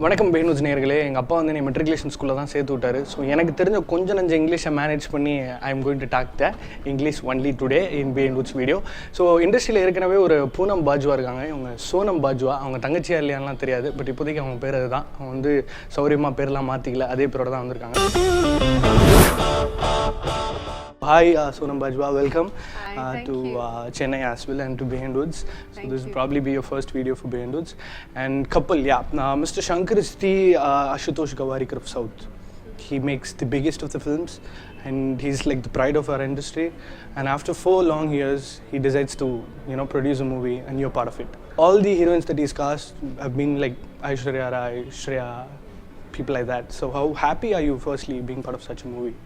வணக்கம் Behindwoods நேயர்களே. எங்கள் அப்பா வந்து என்னை மெட்ரிகுலேஷன் ஸ்கூலில் தான் சேர்த்து விட்டாரு. ஸோ எனக்கு தெரிஞ்ச கொஞ்சம் நஞ்ச இங்கிலீஷை மேனேஜ் பண்ணி I am going to talk the English only today in Behindwoods video. So இண்டஸ்ட்ரியில் ஏற்கனவே ஒரு பூனம் பாஜ்வா இருக்காங்க. இவங்க சோனம் பாஜ்வா. அவங்க தங்கச்சியா இல்லையான்லாம் தெரியாது. பட் இப்போதைக்கு அவங்க பேர் அதுதான். அவங்க வந்து சௌரியமாக பேர்லாம் மாற்றிக்கல, அதே பேரோட தான் வந்திருக்காங்க. Hi, Sonam Bajwa. Welcome to Chennai as well and to Behindwoods. So this will probably be your first video for Behindwoods. And Kappal, Mr. Shankar is the Ashutosh Gawarikar of South. He makes the biggest of the films and he's like the pride of our industry. And after 4 long years, he decides to, produce a movie and you're part of it. All the heroines that he's cast have been like Aishwarya Rai, Shreya, people like that. So how happy are you firstly being part of such a movie?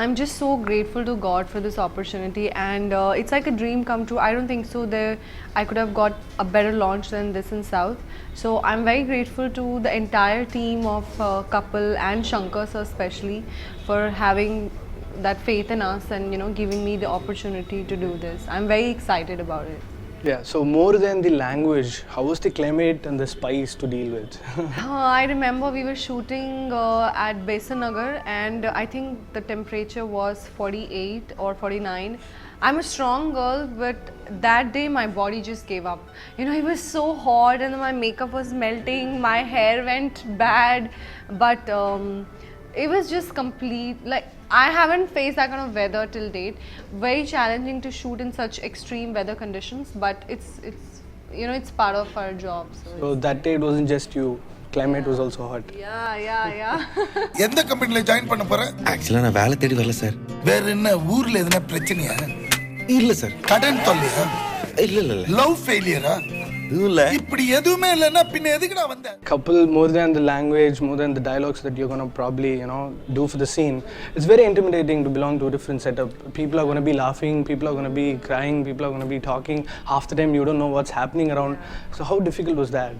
I'm just so grateful to God for this opportunity, and it's like a dream come true. I don't think so I could have got a better launch than this in South. So I'm very grateful to the entire team of Kappal and Shankar sir especially for having that faith in us and giving me the opportunity to do this. I'm very excited about it. Yeah, so more than the language, how was the climate and the spice to deal with? I remember we were shooting at Besanagar and I think the temperature was 48 or 49. I'm a strong girl, but that day my body just gave up. It was so hot and my makeup was melting, my hair went bad, but it was just complete, like I haven't faced that kind of weather till date. Very challenging to shoot in such extreme weather conditions, but it's part of our job. So that day it wasn't just you, climate was also hot. Yeah. எந்த கம்பெனில join பண்ண போற? ஆக்சுவலா நான் வேலை தேடி வரல sir. வேற என்ன ஊர்ல எதனா பிரச்சனையா? இல்ல சார். கடன் தொல்லையா? இல்ல. லவ் ஃபெயிலியரா? இல்ல. இப்படி எதுவுமே இல்லனா பின்ன எதுக்குடா வந்த? Couple, more than the language, more than the dialogues that you're going to probably, do for the scene, it's very intimidating to belong to a different setup. People are going to be laughing, people are going to be crying, people are going to be talking. Half the time you don't know what's happening around. So how difficult was that?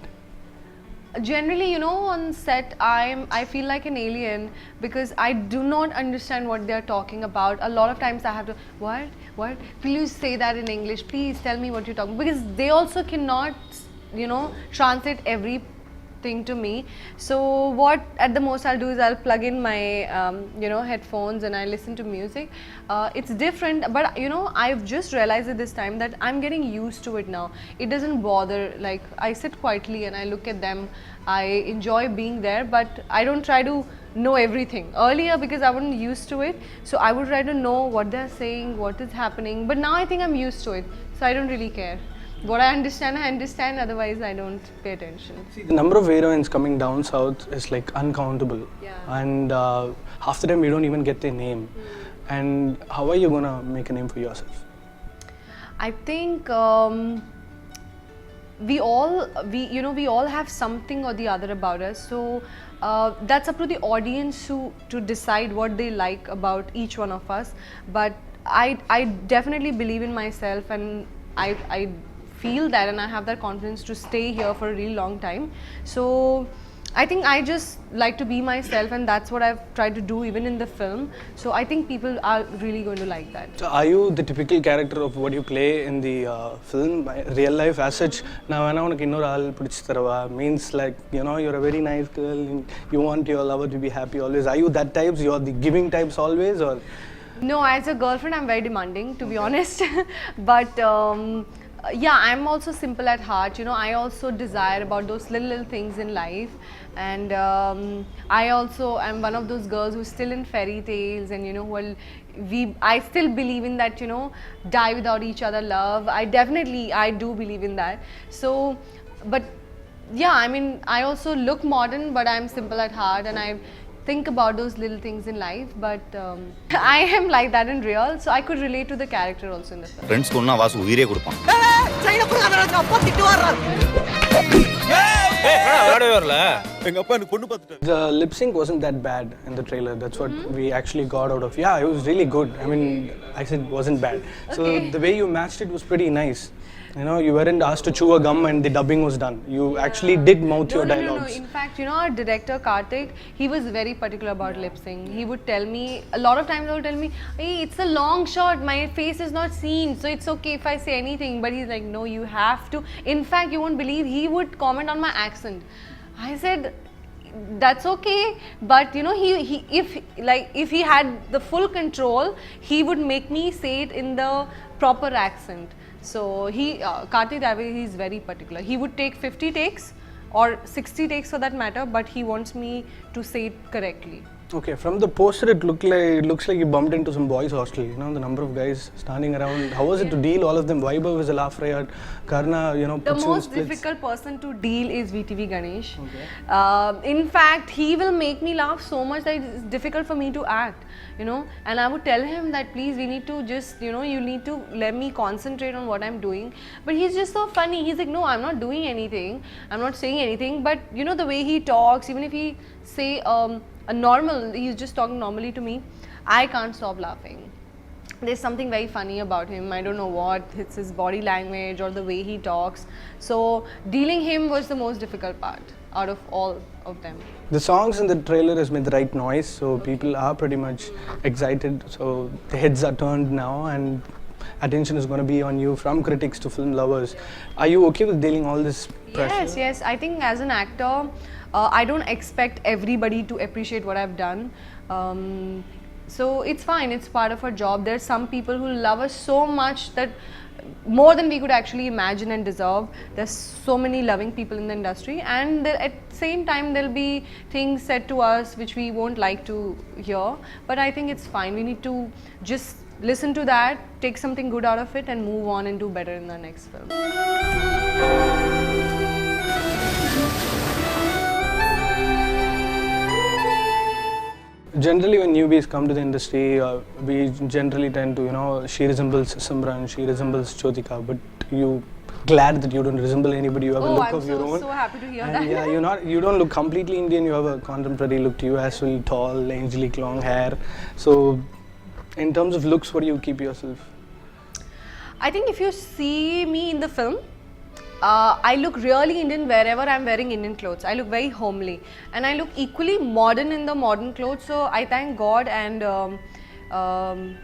Generally, on set, I feel like an alien because I do not understand what they are talking about. A lot of times I have to, what? Please say that in English. Please tell me what you're talking, because they also cannot, translate everything to me. So what at the most I'll do is I'll plug in my headphones and I listen to music. It's different, but I've just realized at this time that I'm getting used to it now. It doesn't bother. Like I sit quietly and I look at them. I enjoy being there, but I don't try to know everything. Earlier, because I wasn't used to it, so I would try to know what they're saying, what is happening, but now I think I'm used to it, so I don't really care. What I understand, otherwise I don't pay attention. See, the number of heroines coming down south is like uncountable. Yeah. And half the time you don't even get their name. And how are you going to make a name for yourself? I think we all have something or the other about us, so that's up to the audience to decide what they like about each one of us. But I definitely believe in myself, and I feel that, and I have that confidence to stay here for a really long time. So I think I just like to be myself, and that's what I've tried to do even in the film. So I think people are really going to like that. So are you the typical character of what you play in the film, real life as such? Now I unakku innor aal pidichu tharava means like you're a very nice girl, you want your lover to be happy always. Are you that types? You're the giving types always, or? No, as a girlfriend I'm very demanding, to be honest. But yeah, I'm also simple at heart. I also desire about those little things in life, and I also am one of those girls who's still in fairy tales, and I still believe in that, die without each other love. I do believe in that. So, but yeah, I mean, I also look modern, but I'm simple at heart, and I think about those little things in life, but I am like that in real, so I could relate to the character also in the film. Friends கொன்னா வாசு உயிரே கொடுப்பான். China புறகாதடா அப்பா திட்டு வர்றாரு. எங்க அப்பா எனக்கு பொண்ணு பார்த்துட்டாரு. The lip sync wasn't that bad in the trailer. That's what we actually got out of. Yeah, it was really good. I mean, I said it wasn't bad. So the way you matched it was pretty nice. You weren't asked to chew a gum and the dubbing was done. You actually did mouth your dialogues. No. In fact, our director Karthik, he was very particular about lip sync. He would tell me, a lot of times he would tell me, hey, it's a long shot, my face is not seen, so it's okay if I say anything. But he's like, no, you have to. In fact, you won't believe, he would comment on my accent. I said, that's okay, but you know, if he had the full control, he would make me say it in the proper accent. So Karthik, he's very particular. He would take 50 takes or 60 takes for that matter, but he wants me to say it correctly. Okay, from the poster it looks like you bumped into some boys hostel, you know, the number of guys standing around. How was it to deal all of them? Vaibhav is a laugh riot, Karna, you know, The puts you in most splits. difficult person to deal is VTV Ganesh. Okay. In fact, he will make me laugh so much that it's difficult for me to act, you know, and I would tell him that please, we need to just, you know, you need to let me concentrate on what I'm doing. But he's just so funny. He's like, no, I'm not doing anything. I'm not saying anything. But you know, the way he talks, even if he say he's just talking normally to me, I can't stop laughing. There's something very funny about him. I don't know what, it's his body language or the way he talks. So dealing him was the most difficult part out of all of them. The songs in the trailer has made the right noise, so people are pretty much excited. So the heads are turned now and attention is going to be on you from critics to film lovers. Are you okay with dealing all this pressure? Yes. I think as an actor, I don't expect everybody to appreciate what I've done. So it's fine, it's part of our job. There's some people who love us so much that more than we could actually imagine and deserve. There's so many loving people in the industry, and at the same time there'll be things said to us which we won't like to hear. But I think it's fine. We need to just listen to that, take something good out of it and move on and do better in the next film. Generally, when newbies come to the industry, we generally tend to, you know, she resembles Simran, she resembles Jyotika, but you glad that you don't resemble anybody. You have a look of your own. I'm so happy to hear And that. yeah, you don't look completely Indian. You have a contemporary look to you as well, tall, angelic, long hair. So, in terms of looks, what do you keep yourself? I think if you see me in the film, I look really Indian wherever I'm wearing Indian clothes. I look very homely and I look equally modern in the modern clothes. So I thank God and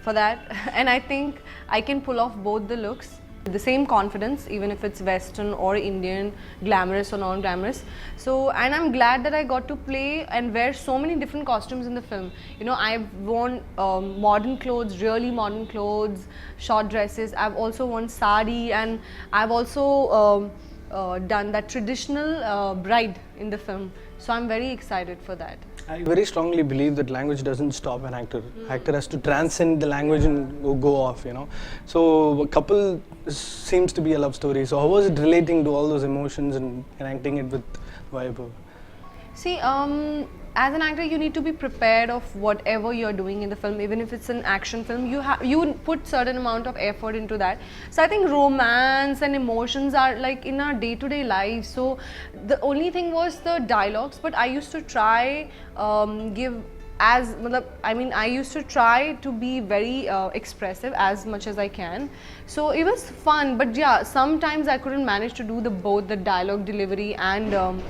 for that. And I think I can pull off both the looks with the same confidence, even if it's Western or Indian, glamorous or non-glamorous. So, and I'm glad that I got to play and wear so many different costumes in the film. You know, I've worn modern clothes, really modern clothes, short dresses. I've also worn sari, and I've also done that traditional bride in the film. So I'm very excited for that. I very strongly believe that language doesn't stop an actor. Actor has to transcend the language and go off, you know. So Kappal seems to be a love story. So how was it relating to all those emotions and enacting it with Vaibhav? See, as an actor, you need to be prepared of whatever you're doing in the film. Even if it's an action film, you put certain amount of effort into that. So I think romance and emotions are like in our day-to-day lives. So the only thing was the dialogues, but I used to try I used to try to be very expressive as much as I can. So it was fun, but yeah, sometimes I couldn't manage to do both the dialogue delivery and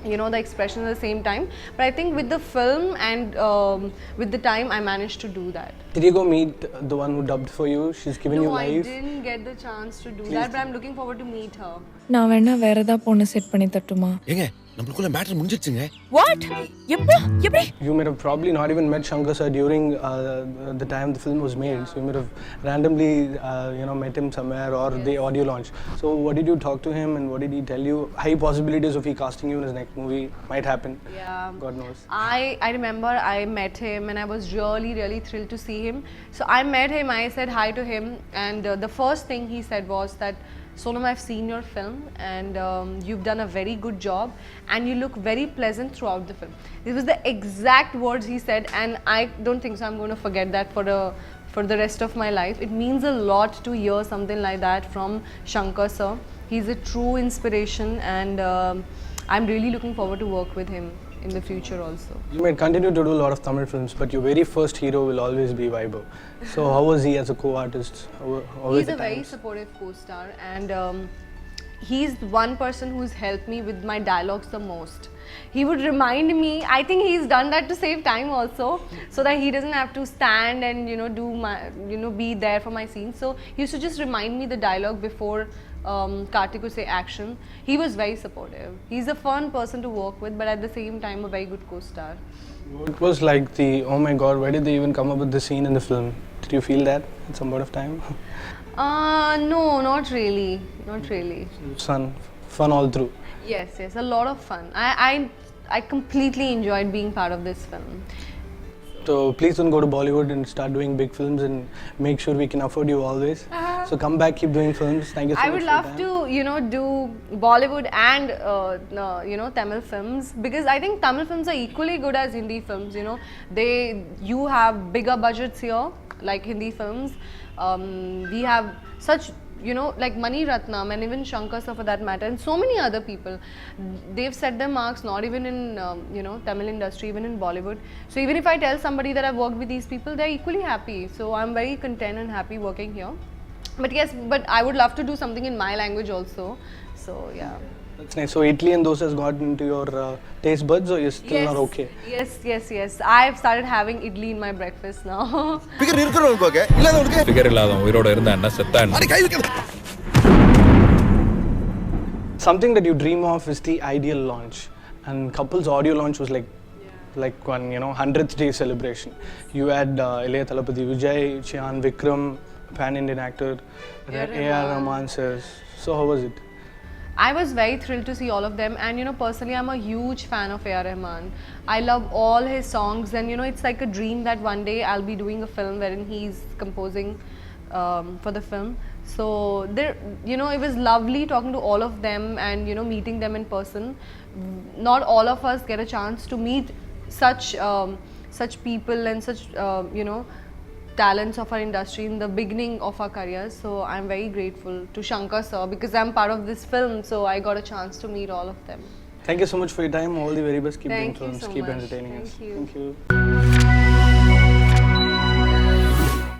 you know, the expression at the same time. But I think with the film and with the time, I managed to do that. Did you go meet the one who dubbed for you? She's given you life. No, I didn't get the chance to do that, but I'm looking forward to meet her. நான் வேணா வேற ஏதாவது பொண்ணு set பண்ணி தட்டுமா? ஏங்க நம்மளுக்குள்ள matter முடிஞ்சிருச்சுங்க. What? எப்போ? எப்படி? You might have probably not even met Shankar sir during the time the film was made. So you might have randomly met him somewhere or the audio launch. So what did you talk to him and what did he tell you? High possibilities of he casting you in his next movie might happen. Yeah. God knows. I remember I met him and I was really thrilled to see him. So I met him, I said hi to him, and the first thing he said was that, Sonam, I've seen your film and you've done a very good job and you look very pleasant throughout the film. This was the exact words he said, and I don't think so I'm going to forget that for the rest of my life. It means a lot to hear something like that from Shankar sir. He's a true inspiration, and I'm really looking forward to work with him in the future also. You might continue to do a lot of Tamil films, but your very first hero will always be Vaibhav. So how was he as a co-artist? He's a very supportive co-star, and he's one person who's helped me with my dialogues the most. He would remind me, I think he's done that to save time also, so that he doesn't have to stand and be there for my scenes. So he used to just remind me the dialogue before Karthik would say action. He was very supportive. He's a fun person to work with, but at the same time a very good co-star. What was like the, oh my god, where did they even come up with the scene in the film? Did you feel that at some point of time? No, not really. Not really. Fun all through. Yes, a lot of fun. I completely enjoyed being part of this film. So please don't go to Bollywood and start doing big films, and make sure we can afford you always. So come back, keep doing films. Thank you so much. I would love to, do Bollywood and Tamil films, because I think Tamil films are equally good as Hindi films. You have bigger budgets here, like Hindi films. We have such like Mani Ratnam and even Shankar sir for that matter, and so many other people. They've set their marks not even in Tamil industry, even in Bollywood. So even if I tell somebody that I've worked with these people, they're equally happy. So I'm very content and happy working here. But yes, I would love to do something in my language also. So yeah. That's nice. So Italy and those has got into your taste buds, or you're still not okay? Yes. I've started having idli in my breakfast now. Figure இருக்கிறவனுக்கு இல்லாதவனுக்கு figure இல்லாதவன் உயிரோட இருந்தா என்ன செத்தா என்ன? அடி கை வைக்க Something that you dream of is the ideal launch, and Kappal's audio launch was like one 100th day celebration. You had Ilayya Thalapathy Vijay, Chyan Vikram, pan-Indian actor, A.R. Rahman says. So how was it? I was very thrilled to see all of them, and personally I'm a huge fan of A.R. Rahman. I love all his songs, and it's like a dream that one day I'll be doing a film wherein he's composing for the film. So there, it was lovely talking to all of them and meeting them in person. Not all of us get a chance to meet such people and such talents of our industry in the beginning of our careers. So I'm very grateful to Shankar sir, because I'm part of this film, so I got a chance to meet all of them. Thank you so much for your time. All the very best. Keep doing Thank you films. so Keep much. entertaining us. Thank you. Thank you.